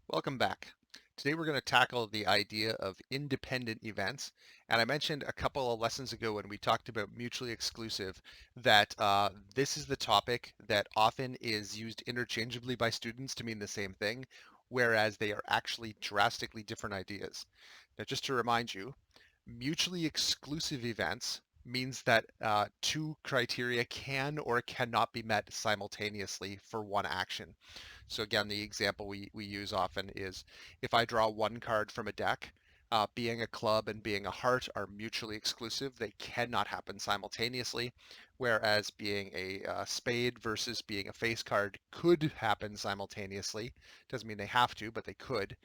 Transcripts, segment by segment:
Welcome back. Today we're going to tackle the idea of independent events. And I mentioned a couple of lessons ago when we talked about mutually exclusive that this is the topic that often is used interchangeably by students to mean the same thing, whereas they are actually drastically different ideas. Now, just to remind you, mutually exclusive events means that two criteria can or cannot be met simultaneously for one action. So again, the example we use often is if I draw one card from a deck, being a club and being a heart are mutually exclusive. They cannot happen simultaneously, whereas being a spade versus being a face card could happen simultaneously. Doesn't mean they have to, but they could,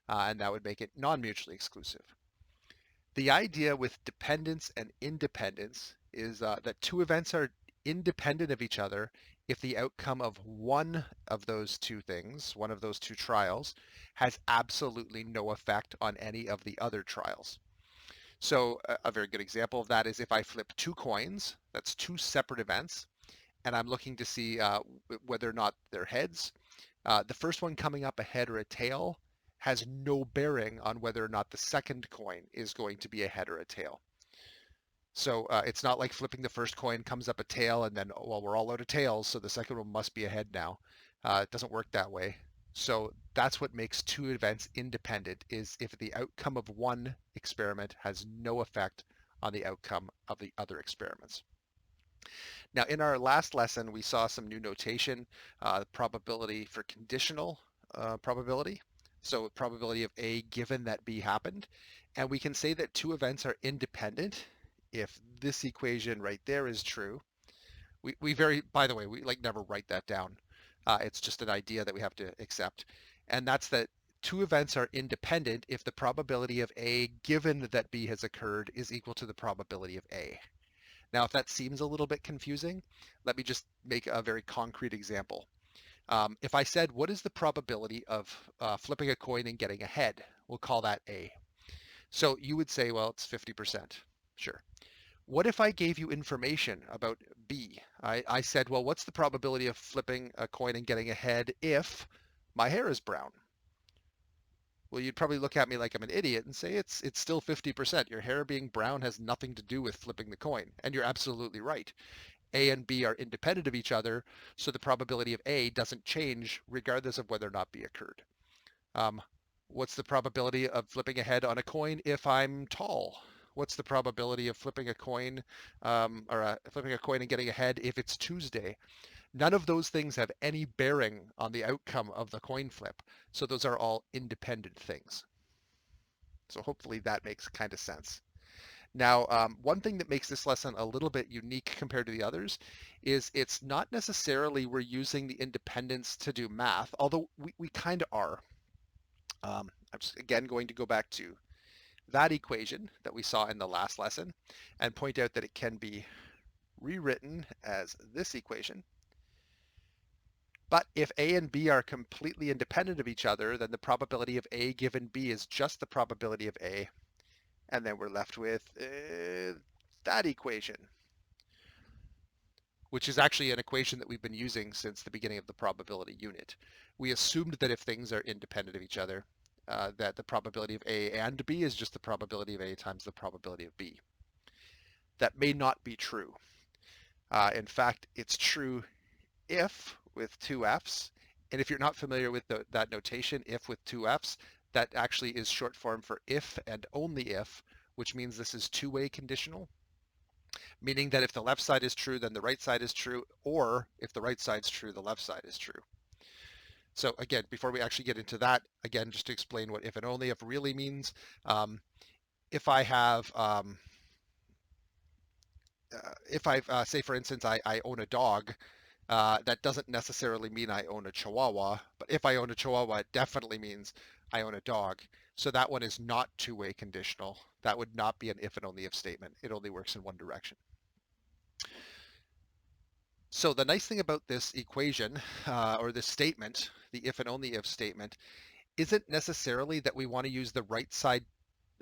and that would make it non-mutually exclusive. The idea with dependence and independence is that two events are independent of each other if the outcome of one of those two things, one of those two trials, has absolutely no effect on any of the other trials. So a very good example of that is if I flip two coins, that's two separate events, and I'm looking to see whether or not they're heads. The first one coming up a head or a tail has no bearing on whether or not the second coin is going to be a head or a tail. So it's not like flipping the first coin comes up a tail and then, oh, well, we're all out of tails, so the second one must be a head now. It doesn't work that way. So that's what makes two events independent is if the outcome of one experiment has no effect on the outcome of the other experiments. Now, in our last lesson, we saw some new notation, probability for conditional probability. So probability of A given that B happened. And we can say that two events are independent if this equation right there is true. By the way, we like never write that down. It's just an idea that we have to accept. And that's that two events are independent if the probability of A given that B has occurred is equal to the probability of A. Now, if that seems a little bit confusing, let me just make a very concrete example. If I said, what is the probability of flipping a coin and getting a head? We'll call that A. So you would say, well, it's 50%. Sure. What if I gave you information about B? I said, well, what's the probability of flipping a coin and getting a head if my hair is brown? Well, you'd probably look at me like I'm an idiot and say it's still 50%. Your hair being brown has nothing to do with flipping the coin. And you're absolutely right. A and B are independent of each other, so the probability of A doesn't change regardless of whether or not B occurred. Um, what's the probability of flipping a head on a coin if I'm tall? What's the probability of flipping a coin flipping a coin and getting a head if it's Tuesday? None of those things have any bearing on the outcome of the coin flip. So those are all independent things. So hopefully that makes kind of sense. Now, one thing that makes this lesson a little bit unique compared to the others is it's not necessarily we're using the independence to do math, although we kind of are. I'm just again going to go back to that equation that we saw in the last lesson and point out that it can be rewritten as this equation. But if A and B are completely independent of each other, then the probability of A given B is just the probability of A. And then we're left with that equation, which is actually an equation that we've been using since the beginning of the probability unit. We assumed that if things are independent of each other, that the probability of A and B is just the probability of A times the probability of B. That may not be true. In fact, it's true if with two F's. And if you're not familiar with that notation, if with two F's, that actually is short form for if and only if, which means this is two-way conditional, meaning that if the left side is true, then the right side is true, or if the right side's true, the left side is true. So again, before we actually get into that, again, just to explain what if and only if really means, if I have, if I say for instance, I own a dog, that doesn't necessarily mean I own a Chihuahua, but if I own a Chihuahua, it definitely means I own a dog. So that one is not two-way conditional. That would not be an if and only if statement. It only works in one direction. So the nice thing about this equation or this statement, the if and only if statement, isn't necessarily that we want to use the right side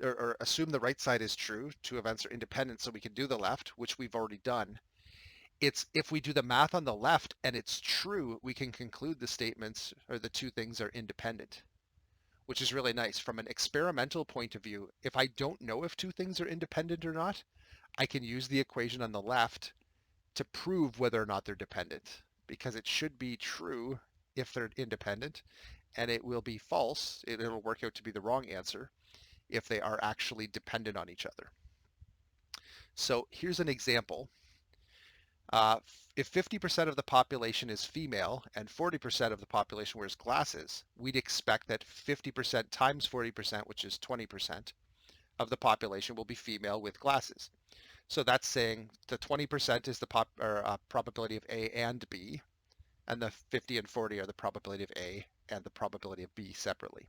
or assume the right side is true. Two events are independent, so we can do the left, which we've already done. It's if we do the math on the left and it's true, we can conclude the statements or the two things are independent. which is really nice. From an experimental point of view, if I don't know if two things are independent or not, I can use the equation on the left to prove whether or not they're dependent, because it should be true if they're independent, and it will be false. It'll work out to be the wrong answer if they are actually dependent on each other. So here's an example. If 50% of the population is female and 40% of the population wears glasses, we'd expect that 50% times 40%, which is 20%, of the population will be female with glasses. So that's saying the 20% is the probability of A and B, and the 50 and 40 are the probability of A and the probability of B separately.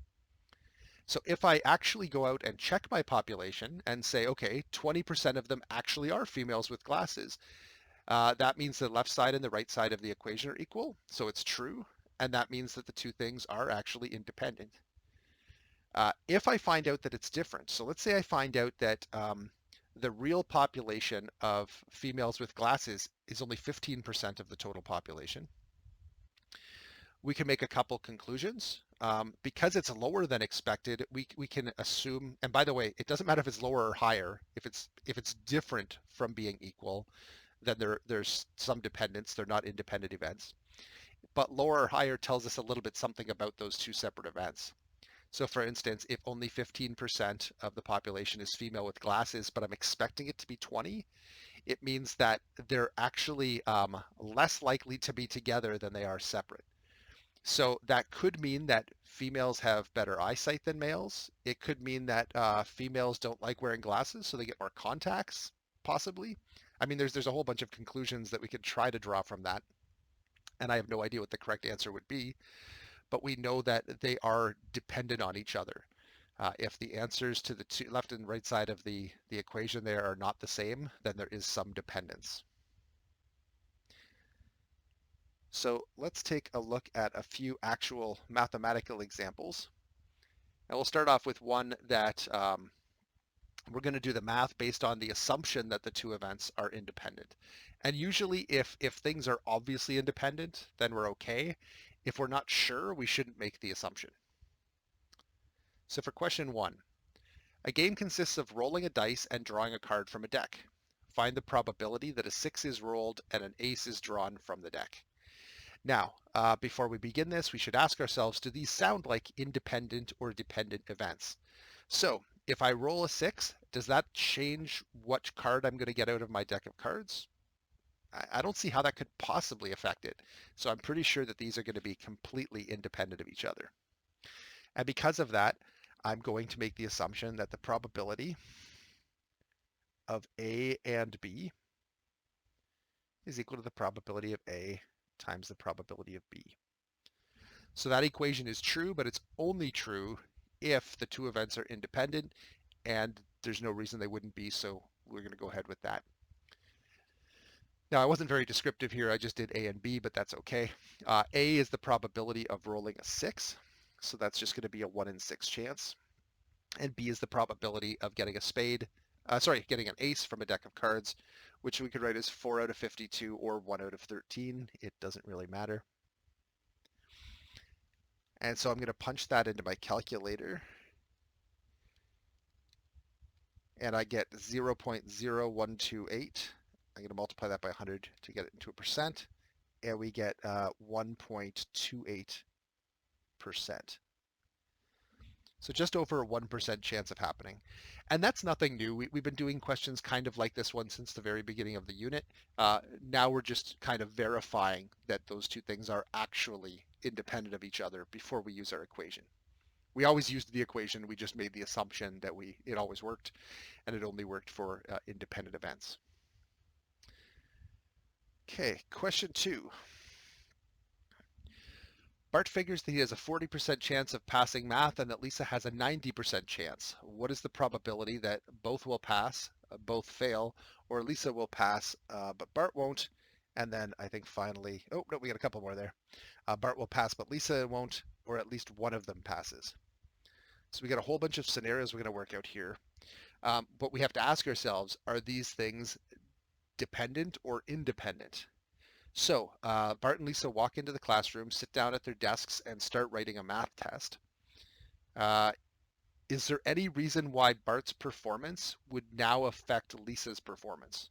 So if I actually go out and check my population and say, okay, 20% of them actually are females with glasses, that means the left side and the right side of the equation are equal, so it's true, and that means that the two things are actually independent. If I find out that it's different, so let's say I find out that the real population of females with glasses is only 15% of the total population, we can make a couple conclusions. Because it's lower than expected, we can assume, and by the way, it doesn't matter if it's lower or higher, if it's different from being equal, then there's some dependence, they're not independent events. But lower or higher tells us a little bit something about those two separate events. So for instance, if only 15% of the population is female with glasses, but I'm expecting it to be 20, it means that they're actually less likely to be together than they are separate. So that could mean that females have better eyesight than males. It could mean that females don't like wearing glasses, so they get more contacts, possibly. I mean, there's a whole bunch of conclusions that we could try to draw from that, and I have no idea what the correct answer would be, but we know that they are dependent on each other. If the answers to the two, left and right side of the equation there are not the same, then there is some dependence. So let's take a look at a few actual mathematical examples. And we'll start off with one that we're going to do the math based on the assumption that the two events are independent. And usually if things are obviously independent, then we're okay. If we're not sure, we shouldn't make the assumption. So for question 1, a game consists of rolling a dice and drawing a card from a deck. Find the probability that a 6 is rolled and an ace is drawn from the deck. Now, before we begin this, we should ask ourselves, do these sound like independent or dependent events? So if I roll a 6, does that change what card I'm going to get out of my deck of cards? I don't see how that could possibly affect it. So I'm pretty sure that these are going to be completely independent of each other. And because of that, I'm going to make the assumption that the probability of A and B is equal to the probability of A times the probability of B. So that equation is true, but it's only true if the two events are independent, and there's no reason they wouldn't be, so we're going to go ahead with that. Now, I wasn't very descriptive here. I just did A and B, but that's okay. A is the probability of rolling a 6, so that's just going to be a 1 in 6 chance. And B is the probability of getting getting an ace from a deck of cards, which we could write as 4 out of 52 or 1 out of 13. It doesn't really matter. And so I'm going to punch that into my calculator. And I get 0.0128. I'm going to multiply that by 100 to get it into a percent. And we get 1.28%. So just over a 1% chance of happening. And that's nothing new. We've been doing questions kind of like this one since the very beginning of the unit. Now we're just kind of verifying that those two things are actually independent of each other before we use our equation. We always used the equation. We just made the assumption that it always worked, and it only worked for independent events. Okay, question 2. Bart figures that he has a 40% chance of passing math and that Lisa has a 90% chance. What is the probability that both will pass, both fail, or Lisa will pass, but Bart won't? And then I think finally, oh, no, we got a couple more there. Bart will pass, but Lisa won't, or at least one of them passes. So we got a whole bunch of scenarios we're going to work out here. But we have to ask ourselves, are these things dependent or independent? So Bart and Lisa walk into the classroom, sit down at their desks, and start writing a math test. Uh, is there any reason why Bart's performance would now affect Lisa's performance?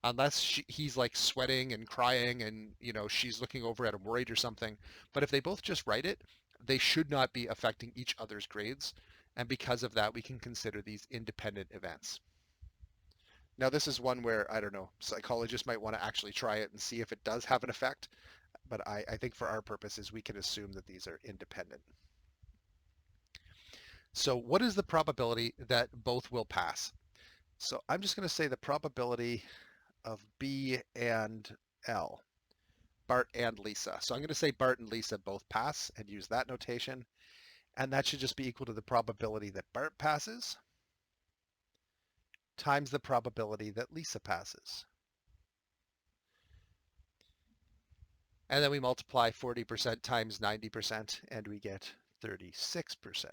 Unless he's like sweating and crying and, she's looking over at him worried or something. But if they both just write it, they should not be affecting each other's grades. And because of that, we can consider these independent events. Now, this is one where, I don't know, psychologists might want to actually try it and see if it does have an effect. But I think for our purposes, we can assume that these are independent. So what is the probability that both will pass? So I'm just going to say the probability of B and L, Bart and Lisa. So I'm going to say Bart and Lisa both pass and use that notation. And that should just be equal to the probability that Bart passes times the probability that Lisa passes. And then we multiply 40% times 90% and we get 36%.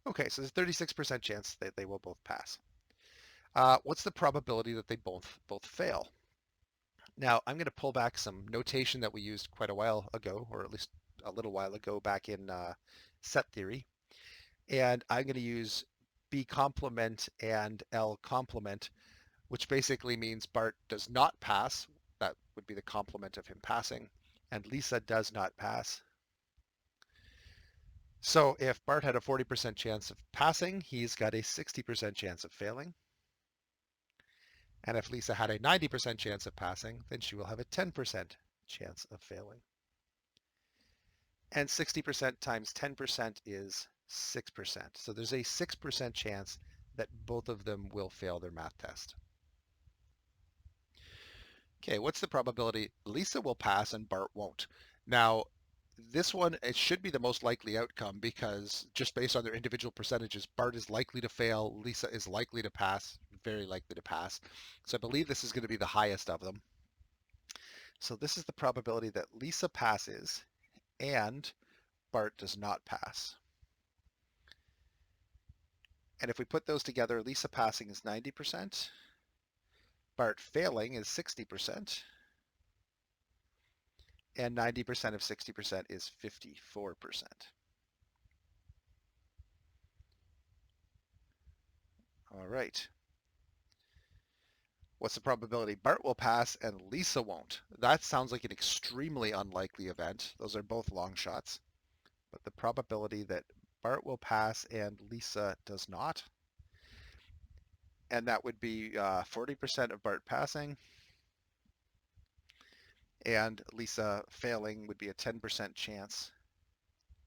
Okay, so there's a 36% chance that they will both pass. What's the probability that they both fail? Now, I'm going to pull back some notation that we used quite a while ago, or at least a little while ago back in set theory. And I'm going to use B complement and L complement, which basically means Bart does not pass. That would be the complement of him passing. And Lisa does not pass. So if Bart had a 40% chance of passing, he's got a 60% chance of failing. And if Lisa had a 90% chance of passing, then she will have a 10% chance of failing. And 60% times 10% is 6%. So there's a 6% chance that both of them will fail their math test. Okay, what's the probability Lisa will pass and Bart won't? Now, this one, it should be the most likely outcome because just based on their individual percentages, Bart is likely to fail, Lisa is likely to pass, very likely to pass. So I believe this is going to be the highest of them. So this is the probability that Lisa passes and Bart does not pass. And if we put those together, Lisa passing is 90%, Bart failing is 60%, and 90% of 60% is 54%. All right. What's the probability Bart will pass and Lisa won't? That sounds like an extremely unlikely event. Those are both long shots. But the probability that Bart will pass and Lisa does not, and that would be 40% of Bart passing, and Lisa failing would be a 10% chance,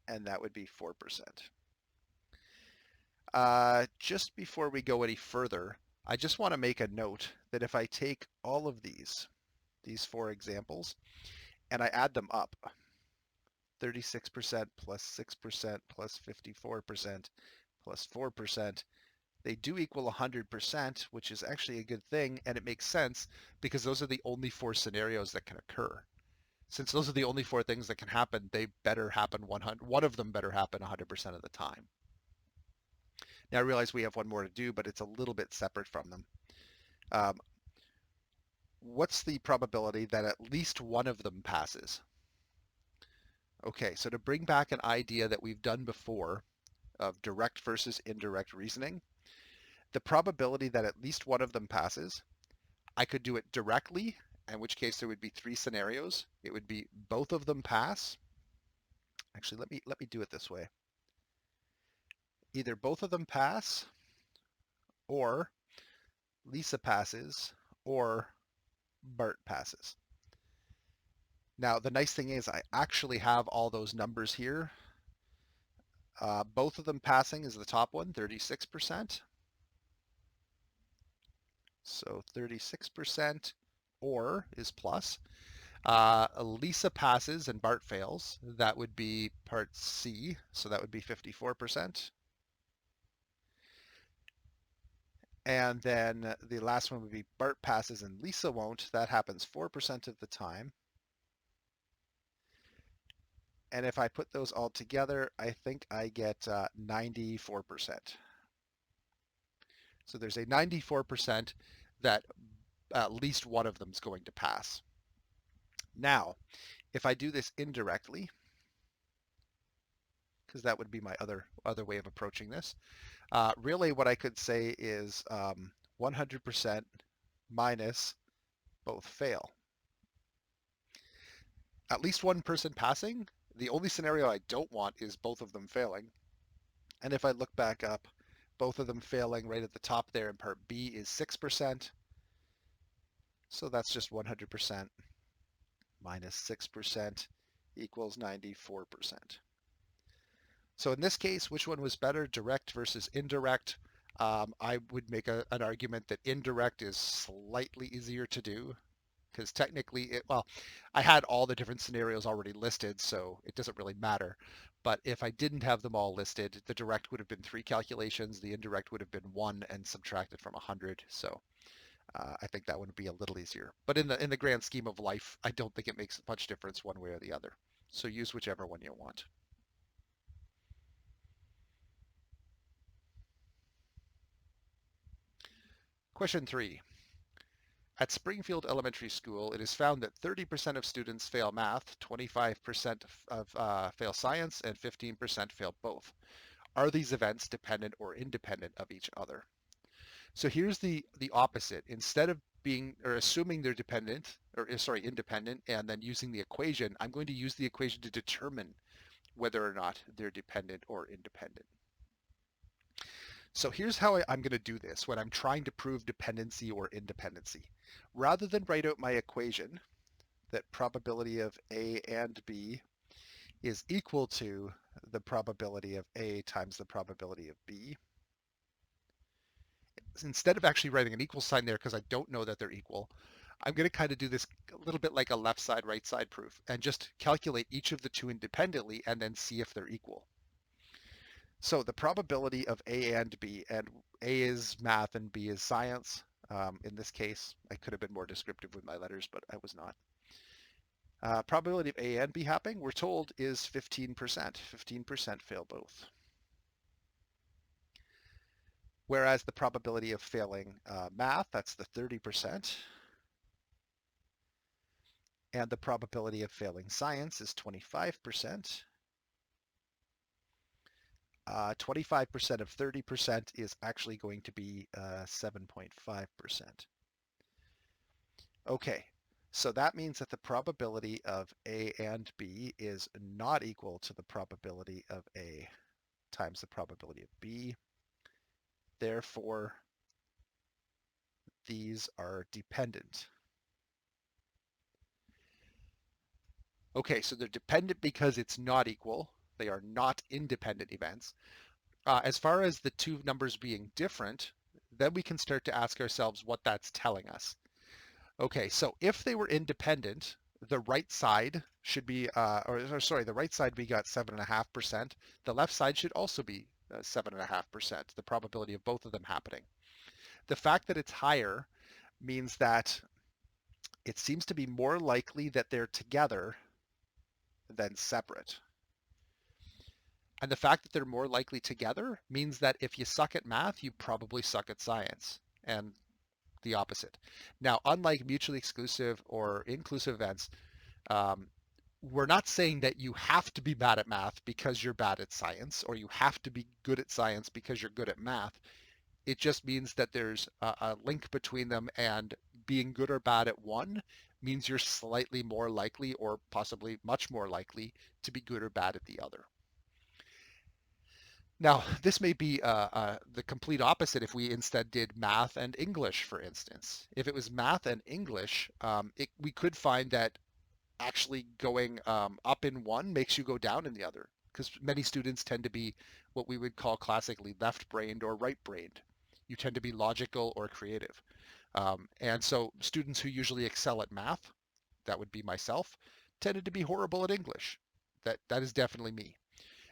and that would be 4%. Just before we go any further, I just want to make a note that if I take all of these 4 examples, and I add them up, 36% plus 6% plus 54% plus 4%, they do equal 100%, which is actually a good thing, and it makes sense because those are the only 4 scenarios that can occur. Since those are the only 4 things that can happen, they better happen 100. One of them better happen 100% of the time. Now I realize we have one more to do, but it's a little bit separate from them. What's the probability that at least one of them passes? Okay, so to bring back an idea that we've done before of direct versus indirect reasoning, the probability that at least one of them passes, I could do it directly, in which case there would be 3 scenarios. It would be both of them pass. Actually, let me do it this way. Either both of them pass, or Lisa passes, or Bart passes. Now, the nice thing is I actually have all those numbers here. Both of them passing is the top one, 36%. So 36% or is plus. Lisa passes and Bart fails. That would be part C, so that would be 54%. And then the last one would be Bart passes and Lisa won't. That happens 4% of the time. And if I put those all together, I think I get 94%. So there's a 94% that at least one of them is going to pass. Now, if I do this indirectly, because that would be my other way of approaching this. Really, what I could say is 100% minus both fail. At least one person passing. The only scenario I don't want is both of them failing. And if I look back up, both of them failing right at the top there in part B is 6%. So that's just 100% minus 6% equals 94%. So in this case, which one was better, direct versus indirect? I would make an argument that indirect is slightly easier to do because technically well, I had all the different scenarios already listed, so it doesn't really matter. But if I didn't have them all listed, the direct would have been 3 calculations, the indirect would have been 1 and subtracted from 100. So I think that would be a little easier. But in the grand scheme of life, I don't think it makes much difference one way or the other. So use whichever one you want. Question 3. At Springfield Elementary School, it is found that 30% of students fail math, 25% fail science, and 15% fail both. Are these events dependent or independent of each other? So here's the opposite. Instead of being or assuming they're independent, and then using the equation, I'm going to use the equation to determine whether or not they're dependent or independent. So here's how I'm going to do this when I'm trying to prove dependency or independency. Rather than write out my equation that probability of A and B is equal to the probability of A times the probability of B, instead of actually writing an equal sign there because I don't know that they're equal, I'm going to kind of do this a little bit like a left side, right side proof and just calculate each of the two independently and then see if they're equal. So the probability of A and B, and A is math and B is science. In this case, I could have been more descriptive with my letters, but I was not. Probability of A and B happening, we're told, is 15%. 15% fail both. Whereas the probability of failing math, that's the 30%. And the probability of failing science is 25%. 25% of 30% is actually going to be 7.5%. Okay, so that means that the probability of A and B is not equal to the probability of A times the probability of B. Therefore, these are dependent. Okay, so they're dependent because it's not equal. They are not independent events. As far as the two numbers being different, then we can start to ask ourselves what that's telling us. Okay, so if they were independent, the right side should be, the right side we got 7.5%. The left side should also be 7.5%, the probability of both of them happening. The fact that it's higher means that it seems to be more likely that they're together than separate. And the fact that they're more likely together means that if you suck at math, you probably suck at science, and the opposite. Now, unlike mutually exclusive or inclusive events, we're not saying that you have to be bad at math because you're bad at science, or you have to be good at science because you're good at math. It just means that there's a link between them, and being good or bad at one means you're slightly more likely, or possibly much more likely, to be good or bad at the other. Now, this may be the complete opposite if we instead did math and English, for instance. If it was math and English, we could find that actually going up in one makes you go down in the other, because many students tend to be what we would call classically left-brained or right-brained. You tend to be logical or creative. And so students who usually excel at math, that would be myself, tended to be horrible at English. That is definitely me.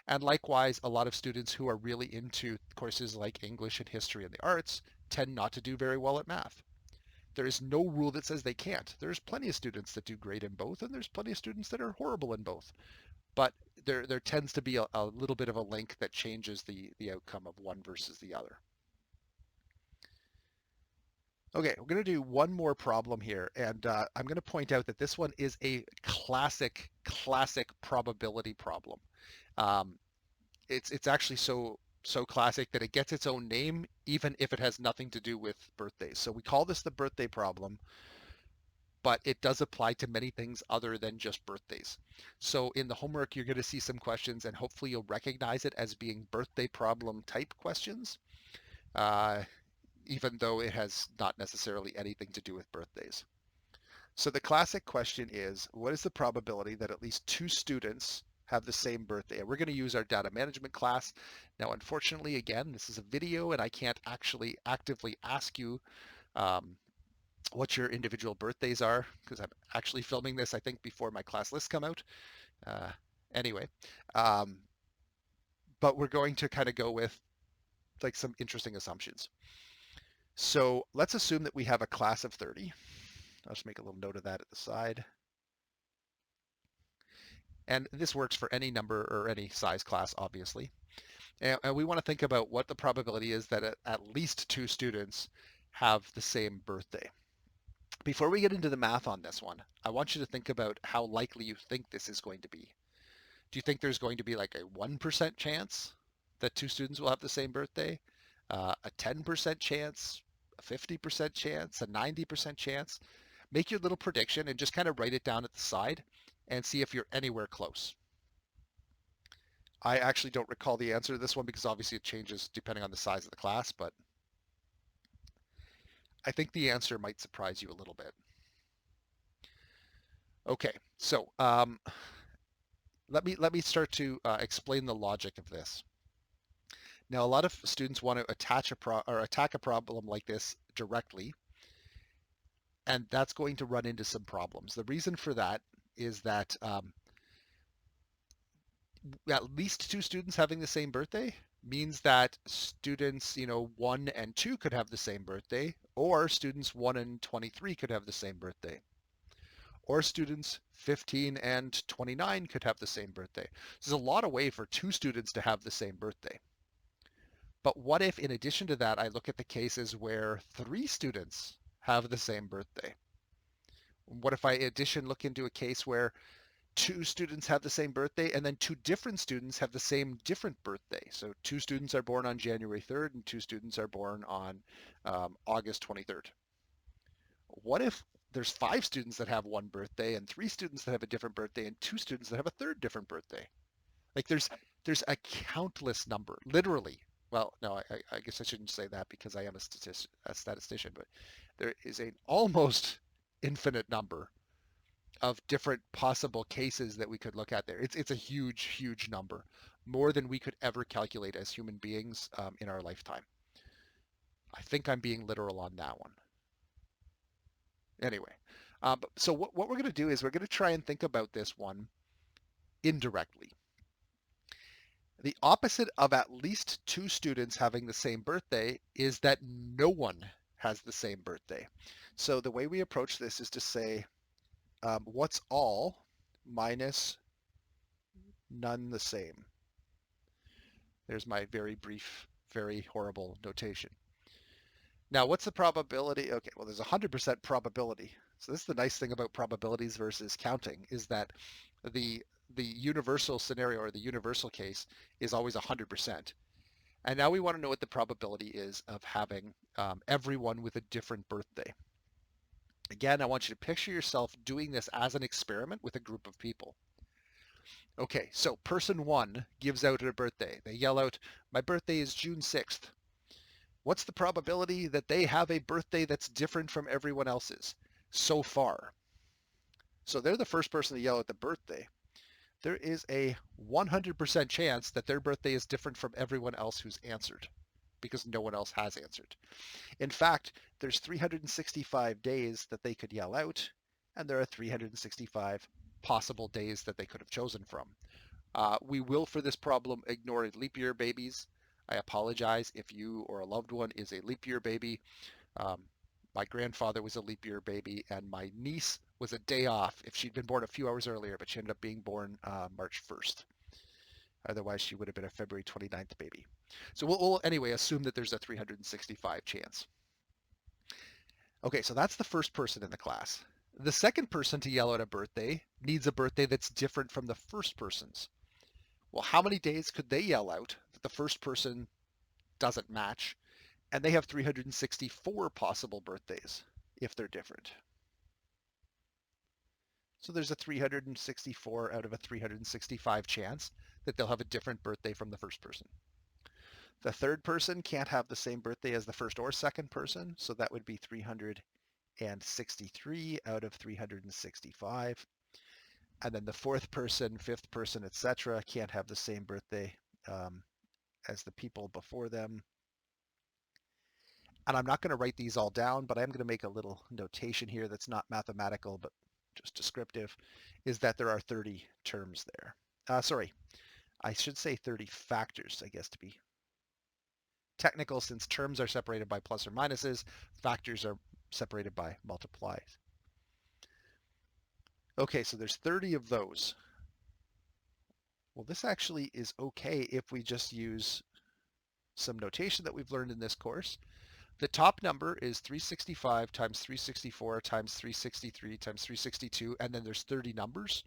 And likewise, a lot of students who are really into courses like English and history and the arts tend not to do very well at math. There is no rule that says they can't. There's plenty of students that do great in both, and there's plenty of students that are horrible in both. But there tends to be a little bit of a link that changes the outcome of one versus the other. Okay, we're going to do one more problem here, and I'm going to point out that this one is a classic probability problem. it's actually so classic that it gets its own name, even if it has nothing to do with birthdays. So we call this the birthday problem, but it does apply to many things other than just birthdays. So in the homework, you're going to see some questions, and hopefully you'll recognize it as being birthday problem type questions, uh, even though it has not necessarily anything to do with birthdays. So the classic question is, what is the probability that at least two students have the same birthday? And we're going to use our data management class. Now, unfortunately, again, this is a video and I can't actually actively ask you um, what your individual birthdays are because I'm actually filming this, I think, before my class lists come out. Uh, anyway, um, but we're going to kind of go with like some interesting assumptions. So let's assume that we have a class of 30. I'll just make a little note of that at the side. And this works for any number or any size class, obviously. And we want to think about what the probability is that at least two students have the same birthday. Before we get into the math on this one, I want you to think about how likely you think this is going to be. Do you think there's going to be like a 1% chance that two students will have the same birthday? A 10% chance? A 50% chance? A 90% chance? Make your little prediction and just kind of write it down at the side and see if you're anywhere close. I actually don't recall the answer to this one because obviously it changes depending on the size of the class, but I think the answer might surprise you a little bit. Okay, so let me start to explain the logic of this. Now, a lot of students want to attack a problem like this directly, and that's going to run into some problems. The reason for that is that at least two students having the same birthday means that students, 1 and 2 could have the same birthday, or students 1 and 23 could have the same birthday, or students 15 and 29 could have the same birthday. So there's a lot of way for two students to have the same birthday. But what if, in addition to that, I look at the cases where 3 students have the same birthday? What if I, in addition, look into a case where 2 students have the same birthday and then 2 different students have the same different birthday? So 2 students are born on January 3rd and 2 students are born on August 23rd. What if there's 5 students that have one birthday and 3 students that have a different birthday and 2 students that have a third different birthday? Like there's a countless number, literally. Well, no, I guess I shouldn't say that because I am a statistician, but there is an almost infinite number of different possible cases that we could look at there. It's a huge number, more than we could ever calculate as human beings in our lifetime. I think I'm being literal on that one. Anyway, so what we're going to do is we're going to try and think about this one indirectly. The opposite of at least 2 students having the same birthday is that no one has the same birthday. So the way we approach this is to say, what's all minus none the same? There's my very brief, very horrible notation. Now, what's the probability? Okay, well, there's 100% probability. So this is the nice thing about probabilities versus counting, is that the universal scenario or the universal case is always 100%. And now we want to know what the probability is of having everyone with a different birthday. Again, I want you to picture yourself doing this as an experiment with a group of people. Okay, so person 1 gives out a birthday. They yell out, "My birthday is June 6th. What's the probability that they have a birthday that's different from everyone else's so far? So they're the first person to yell at the birthday. There is a 100% chance that their birthday is different from everyone else who's answered because no one else has answered. In fact, there's 365 days that they could yell out, and there are 365 possible days that they could have chosen from. We will, for this problem, ignore leap year babies. I apologize if you or a loved one is a leap year baby. My grandfather was a leap year baby, and my niece was a day off if she'd been born a few hours earlier, but she ended up being born March 1st. Otherwise, she would have been a February 29th baby. So we'll anyway assume that there's a 365 chance. Okay, so that's the first person in the class. The second person to yell out a birthday needs a birthday that's different from the first person's. Well, how many days could they yell out that the first person doesn't match? And they have 364 possible birthdays if they're different. So there's a 364 out of a 365 chance that they'll have a different birthday from the first person. The third person can't have the same birthday as the first or second person, so that would be 363 out of 365. And then the fourth person, fifth person, etc., can't have the same birthday um, as the people before them. And I'm not going to write these all down, but I'm going to make a little notation here that's not mathematical, but just descriptive, is that there are 30 terms there. Sorry, I should say 30 factors, I guess, to be technical, since terms are separated by plus or minuses, factors are separated by multiplies. Okay, so there's 30 of those. Well, this actually is okay if we just use some notation that we've learned in this course. The top number is 365 times 364 times 363 times 362, and then there's 30 numbers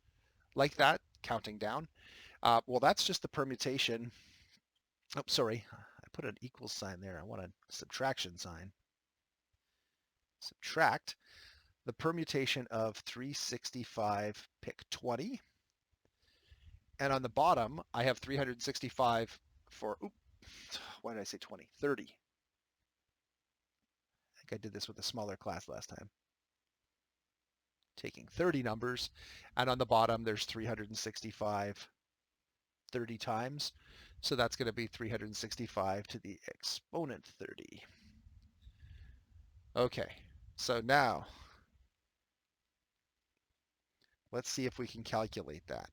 like that, counting down. Well, that's just the permutation. Oh, sorry, I put an equals sign there. I want a subtraction sign. Subtract the permutation of 365, pick 20. And on the bottom, I have 365 for, why did I say 20? 30. I think I did this with a smaller class last time. Taking 30 numbers, and on the bottom, there's 365 30 times. So that's going to be 365 to the exponent 30. Okay, so now let's see if we can calculate that.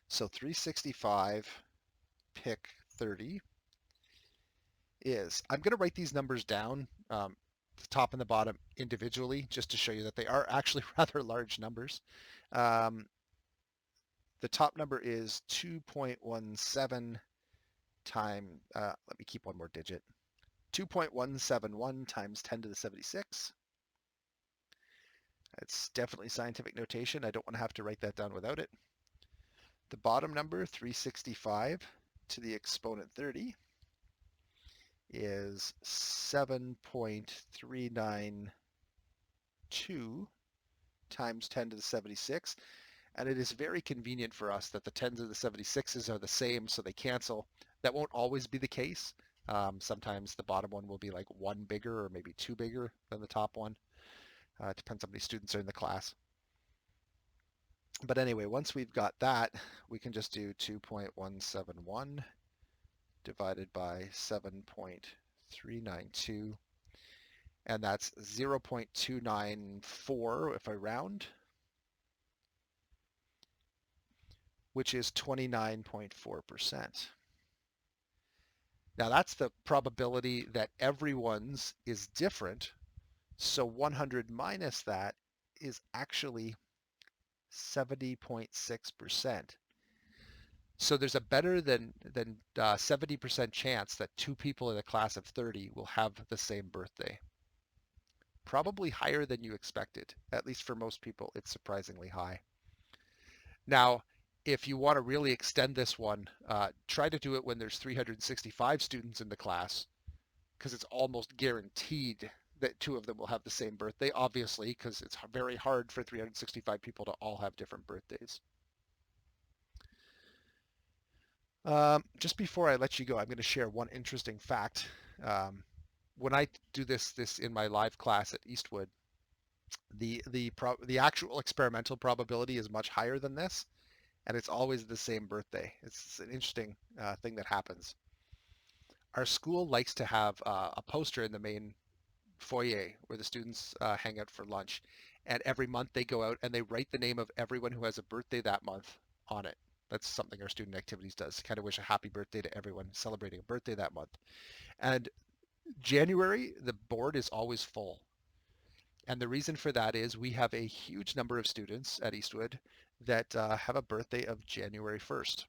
So 365 pick 30 is, I'm going to write these numbers down, the top and the bottom individually, just to show you that they are actually rather large numbers. The top number is 2.17 times, let me keep one more digit, 2.171 times 10 to the 76. It's definitely scientific notation. I don't want to have to write that down without it. The bottom number, 365 to the exponent 30, is 7.392 times 10 to the 76. And it is very convenient for us that the 10 to the 76s are the same, so they cancel. That won't always be the case. Sometimes the bottom one will be like one bigger or maybe two bigger than the top one. It depends on how many students are in the class. But anyway, once we've got that, we can just do 2.171 divided by 7.392, and that's 0.294 if I round, which is 29.4%. Now that's the probability that everyone's is different. So 100 minus that is actually 70.6%. So there's a better than 70% chance that two people in a class of 30 will have the same birthday. Probably higher than you expected. At least for most people, it's surprisingly high. Now, if you want to really extend this one, try to do it when there's 365 students in the class, because it's almost guaranteed that two of them will have the same birthday, obviously, because it's very hard for 365 people to all have different birthdays. Just before I let you go, I'm going to share one interesting fact. When I do this in my live class at Eastwood, the actual experimental probability is much higher than this, and it's always the same birthday. It's an interesting thing that happens. Our school likes to have a poster in the main foyer where the students hang out for lunch, and every month they go out and they write the name of everyone who has a birthday that month on it. That's something our student activities does, kind of wish a happy birthday to everyone celebrating a birthday that month. And January, the board is always full. And the reason for that is we have a huge number of students at Eastwood that have a birthday of January 1st.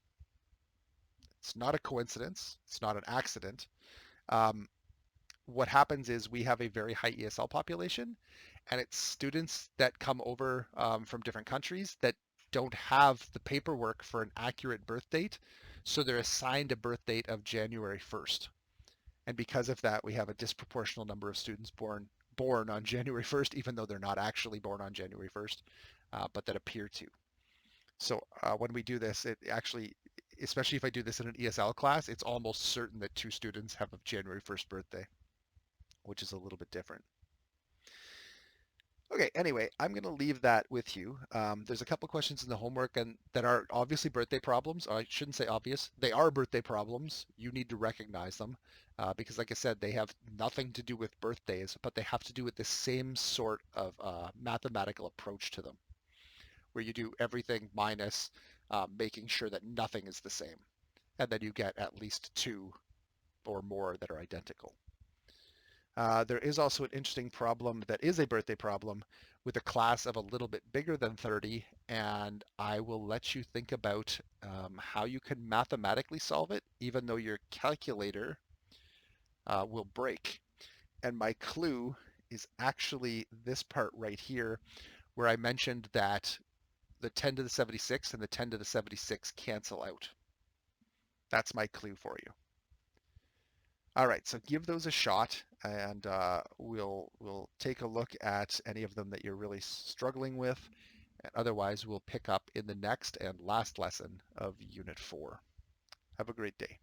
It's not a coincidence. It's not an accident. What happens is we have a very high ESL population, and it's students that come over from different countries that don't have the paperwork for an accurate birth date, so they're assigned a birth date of January 1st. And because of that, we have a disproportional number of students born on January 1st, even though they're not actually born on January 1st, but that appear to. So when we do this, it actually, especially if I do this in an ESL class, it's almost certain that 2 students have a January 1st birthday, which is a little bit different. Okay, anyway, I'm going to leave that with you. There's a couple questions in the homework and that are obviously birthday problems. I shouldn't say obvious. They are birthday problems. You need to recognize them because, like I said, they have nothing to do with birthdays, but they have to do with the same sort of mathematical approach to them, where you do everything minus making sure that nothing is the same, and then you get at least 2 or more that are identical. There is also an interesting problem that is a birthday problem with a class of a little bit bigger than 30, and I will let you think about how you can mathematically solve it, even though your calculator will break. And my clue is actually this part right here, where I mentioned that the 10 to the 76 and the 10 to the 76 cancel out. That's my clue for you. All right, so give those a shot, and we'll take a look at any of them that you're really struggling with, and otherwise we'll pick up in the next and last lesson of Unit 4. Have a great day.